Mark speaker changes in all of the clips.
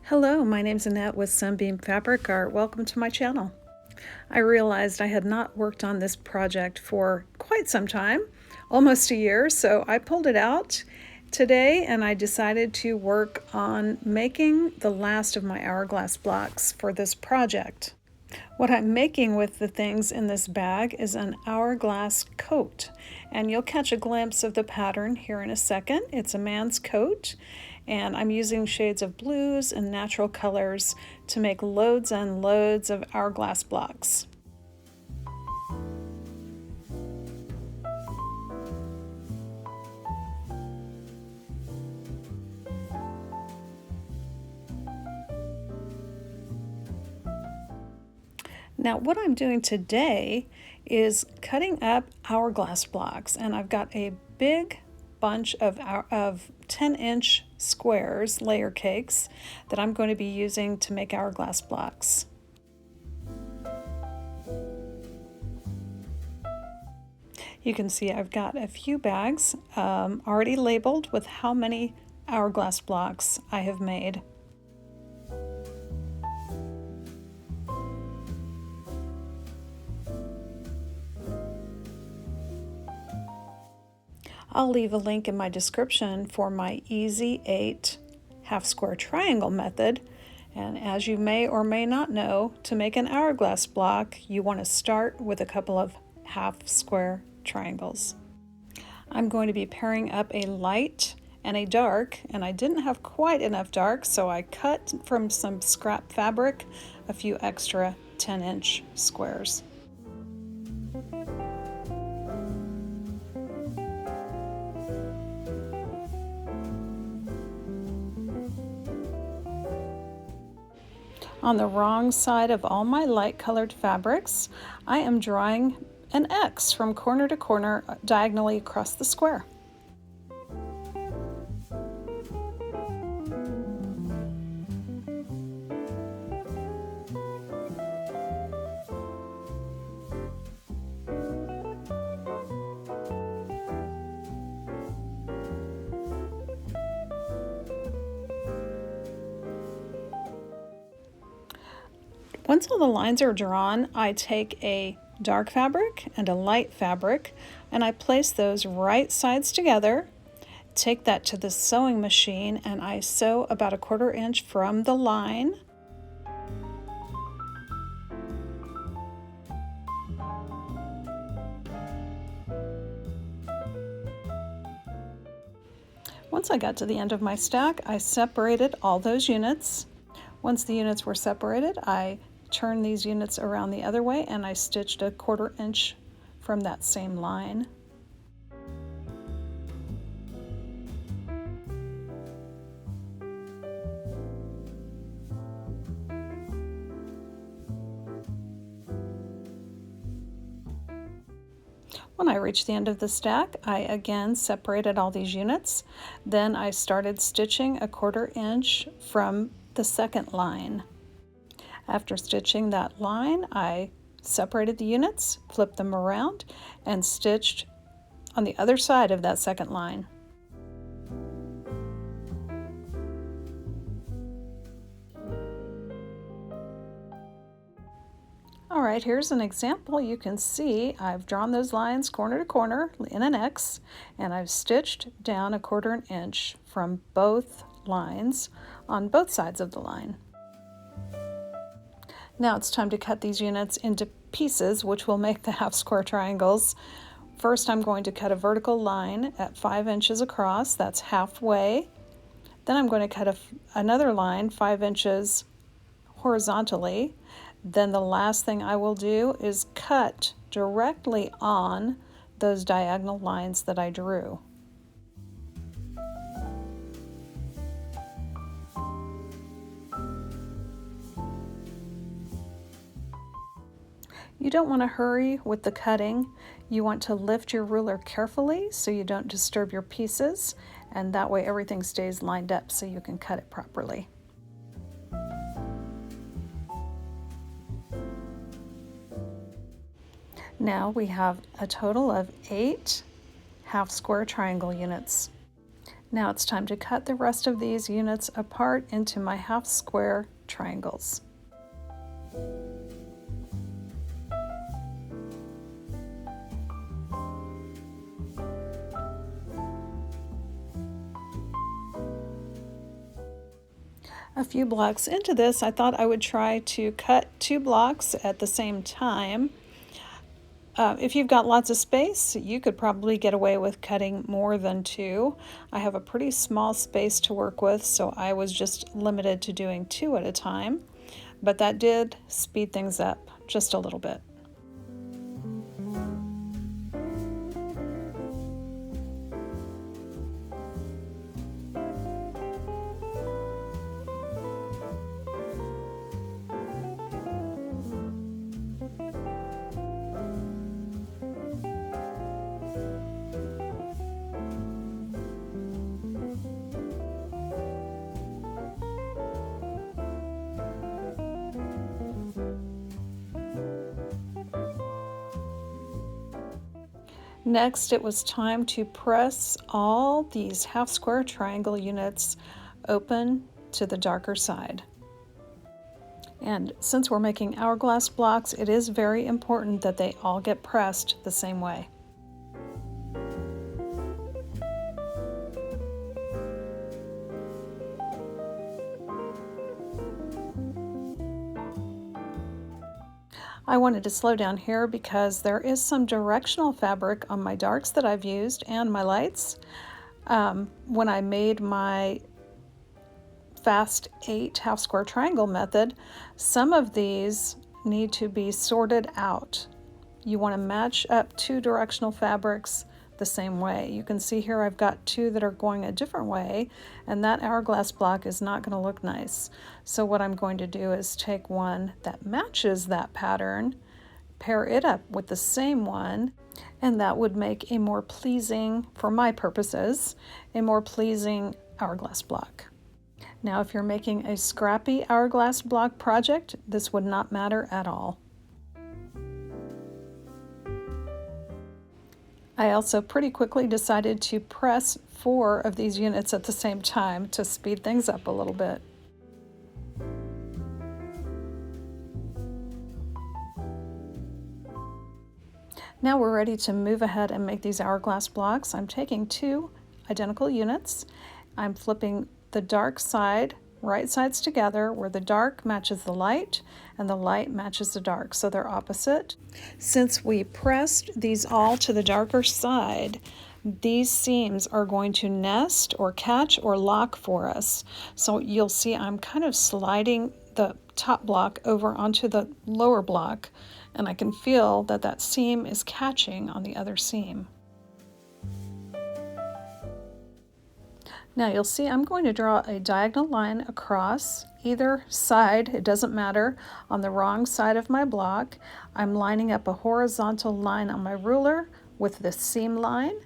Speaker 1: Hello, my name's Annette with Sunbeam Fabric Art. Welcome to my channel. I realized I had not worked on this project for quite some time, almost a year, so I pulled it out today and I decided to work on making the last of my hourglass blocks for this project. What I'm making with the things in this bag is an hourglass coat, and you'll catch a glimpse of the pattern here in a second. It's a man's coat, and I'm using shades of blues and natural colors to make loads and loads of hourglass blocks. Now what I'm doing today is cutting up hourglass blocks, and I've got a big bunch of 10-inch squares, layer cakes, that I'm going to be using to make hourglass blocks. You can see I've got a few bags already labeled with how many hourglass blocks I have made. I'll leave a link in my description for my Easy 8 half square triangle method. And as you may or may not know, to make an hourglass block, you want to start with a couple of half square triangles. I'm going to be pairing up a light and a dark, and I didn't have quite enough dark, so I cut from some scrap fabric a few extra 10-inch squares. On the wrong side of all my light colored fabrics, I am drawing an X from corner to corner diagonally across the square. Once all the lines are drawn, I take a dark fabric and a light fabric and I place those right sides together, take that to the sewing machine, and I sew about a 1/4 inch from the line. Once I got to the end of my stack, I separated all those units. Once the units were separated, I turned these units around the other way and I stitched a 1/4 inch from that same line. When I reached the end of the stack, I again separated all these units. Then I started stitching a 1/4 inch from the second line. After stitching that line, I separated the units, flipped them around, and stitched on the other side of that second line. All right, here's an example. You can see I've drawn those lines corner to corner in an X, and I've stitched down a 1/4 inch from both lines on both sides of the line. Now it's time to cut these units into pieces, which will make the half square triangles. First, I'm going to cut a vertical line at 5 inches across, that's halfway. Then I'm going to cut another line 5 inches horizontally. Then the last thing I will do is cut directly on those diagonal lines that I drew. You don't want to hurry with the cutting. You want to lift your ruler carefully so you don't disturb your pieces, and that way everything stays lined up so you can cut it properly. Now we have a total of 8 half square triangle units. Now it's time to cut the rest of these units apart into my half square triangles. A few blocks into this, I thought I would try to cut 2 blocks at the same time. If you've got lots of space, you could probably get away with cutting more than 2. I have a pretty small space to work with, so I was just limited to doing 2 at a time, but that did speed things up just a little bit. Next, it was time to press all these half square triangle units open to the darker side. And since we're making hourglass blocks, it is very important that they all get pressed the same way. I wanted to slow down here because there is some directional fabric on my darks that I've used and my lights. When I made my fast 8 half square triangle method, some of these need to be sorted out. You want to match up 2 directional fabrics the same way. You can see here I've got 2 that are going a different way, and that hourglass block is not going to look nice. So what I'm going to do is take one that matches that pattern, pair it up with the same one, and that would make a more pleasing, for my purposes, a more pleasing hourglass block. Now if you're making a scrappy hourglass block project, this would not matter at all. I also pretty quickly decided to press 4 of these units at the same time to speed things up a little bit. Now we're ready to move ahead and make these hourglass blocks. I'm taking 2 identical units. I'm flipping the dark side, right sides together, where the dark matches the light and the light matches the dark, so they're opposite. Since we pressed these all to the darker side, these seams are going to nest or catch or lock for us. So you'll see I'm kind of sliding the top block over onto the lower block, and I can feel that that seam is catching on the other seam. Now you'll see I'm going to draw a diagonal line across either side, it doesn't matter. On the wrong side of my block, I'm lining up a horizontal line on my ruler with the seam line,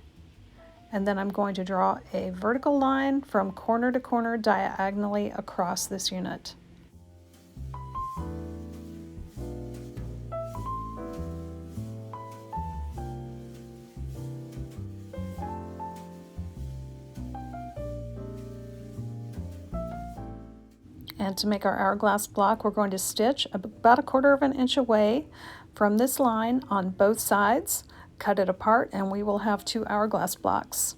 Speaker 1: and then I'm going to draw a vertical line from corner to corner diagonally across this unit. And to make our hourglass block, we're going to stitch about 1/4 of an inch away from this line on both sides, cut it apart, and we will have 2 hourglass blocks.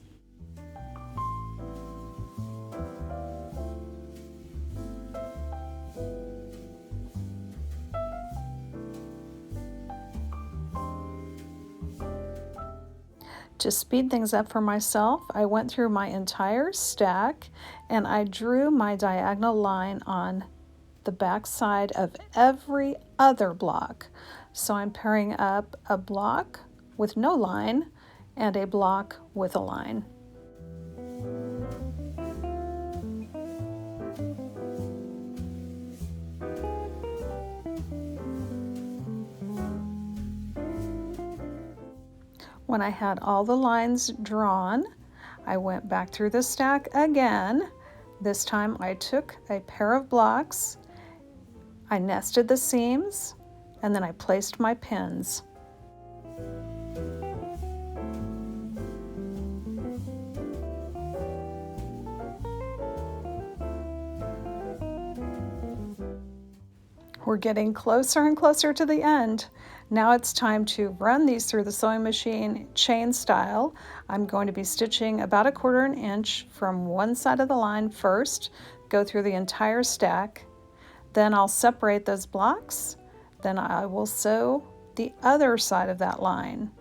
Speaker 1: To speed things up for myself, I went through my entire stack and I drew my diagonal line on the back side of every other block. So I'm pairing up a block with no line and a block with a line. When I had all the lines drawn, I went back through the stack again. This time I took a pair of blocks, I nested the seams, and then I placed my pins. We're getting closer and closer to the end. Now it's time to run these through the sewing machine chain style. I'm going to be stitching about 1/4 inch from one side of the line first, go through the entire stack. Then I'll separate those blocks. Then I will sew the other side of that line.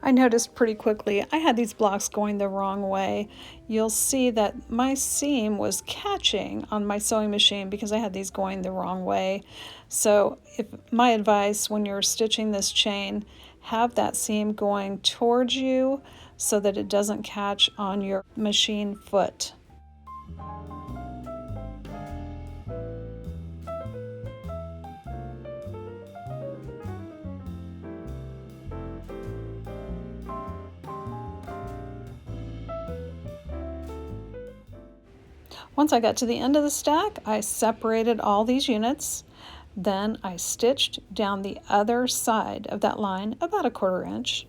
Speaker 1: I noticed pretty quickly I had these blocks going the wrong way. You'll see that my seam was catching on my sewing machine because I had these going the wrong way. So my advice when you're stitching this chain, have that seam going towards you so that it doesn't catch on your machine foot. Once I got to the end of the stack, I separated all these units. Then I stitched down the other side of that line about 1/4 inch.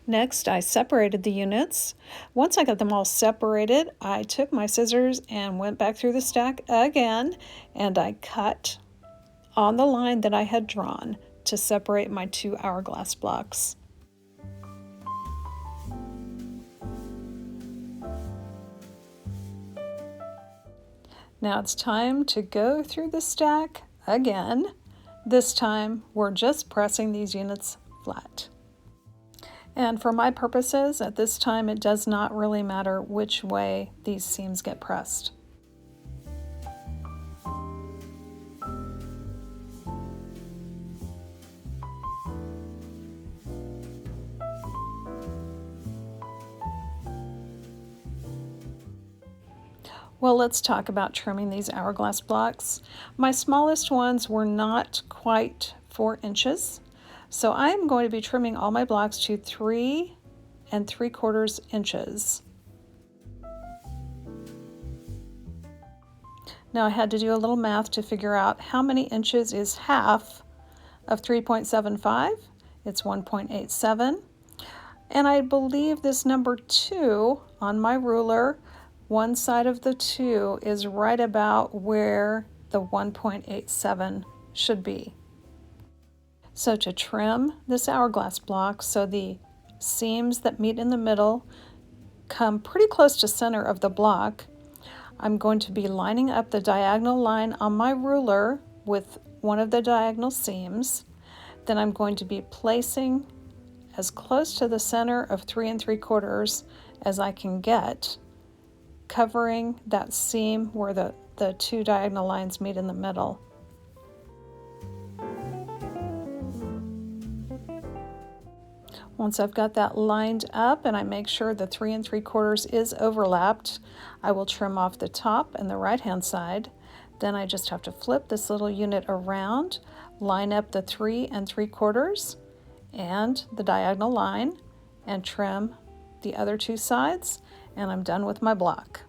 Speaker 1: Next, I separated the units. Once I got them all separated, I took my scissors and went back through the stack again, and I cut on the line that I had drawn to separate my 2 hourglass blocks. Now it's time to go through the stack again. This time, we're just pressing these units flat. And for my purposes, at this time, it does not really matter which way these seams get pressed. Well, let's talk about trimming these hourglass blocks. My smallest ones were not quite 4 inches. So I'm going to be trimming all my blocks to 3 3/4 inches. Now I had to do a little math to figure out how many inches is half of 3.75. It's 1.87. And I believe this number 2 on my ruler, one side of the 2 is right about where the 1.87 should be. So to trim this hourglass block so the seams that meet in the middle come pretty close to center of the block, I'm going to be lining up the diagonal line on my ruler with one of the diagonal seams. Then I'm going to be placing as close to the center of 3 3/4 as I can get, covering that seam where the 2 diagonal lines meet in the middle. Once I've got that lined up and I make sure the 3 3/4 is overlapped, I will trim off the top and the right-hand side. Then I just have to flip this little unit around, line up the 3 3/4 and the diagonal line, and trim the other 2 sides, and I'm done with my block.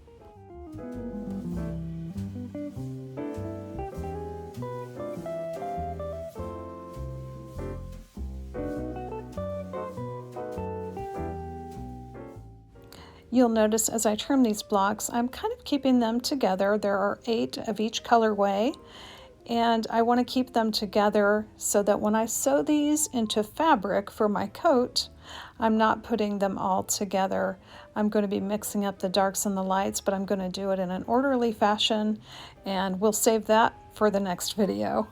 Speaker 1: You'll notice as I trim these blocks, I'm kind of keeping them together. There are 8 of each colorway, and I want to keep them together so that when I sew these into fabric for my coat, I'm not putting them all together. I'm going to be mixing up the darks and the lights, but I'm going to do it in an orderly fashion, and we'll save that for the next video.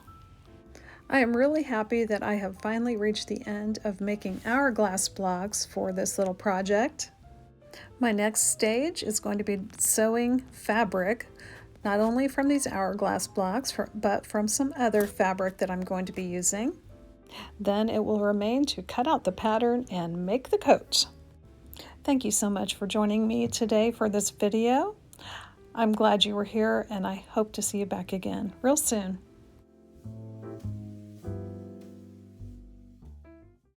Speaker 1: I am really happy that I have finally reached the end of making hourglass blocks for this little project. My next stage is going to be sewing fabric, not only from these hourglass blocks, but from some other fabric that I'm going to be using. Then it will remain to cut out the pattern and make the coat. Thank you so much for joining me today for this video. I'm glad you were here, and I hope to see you back again real soon.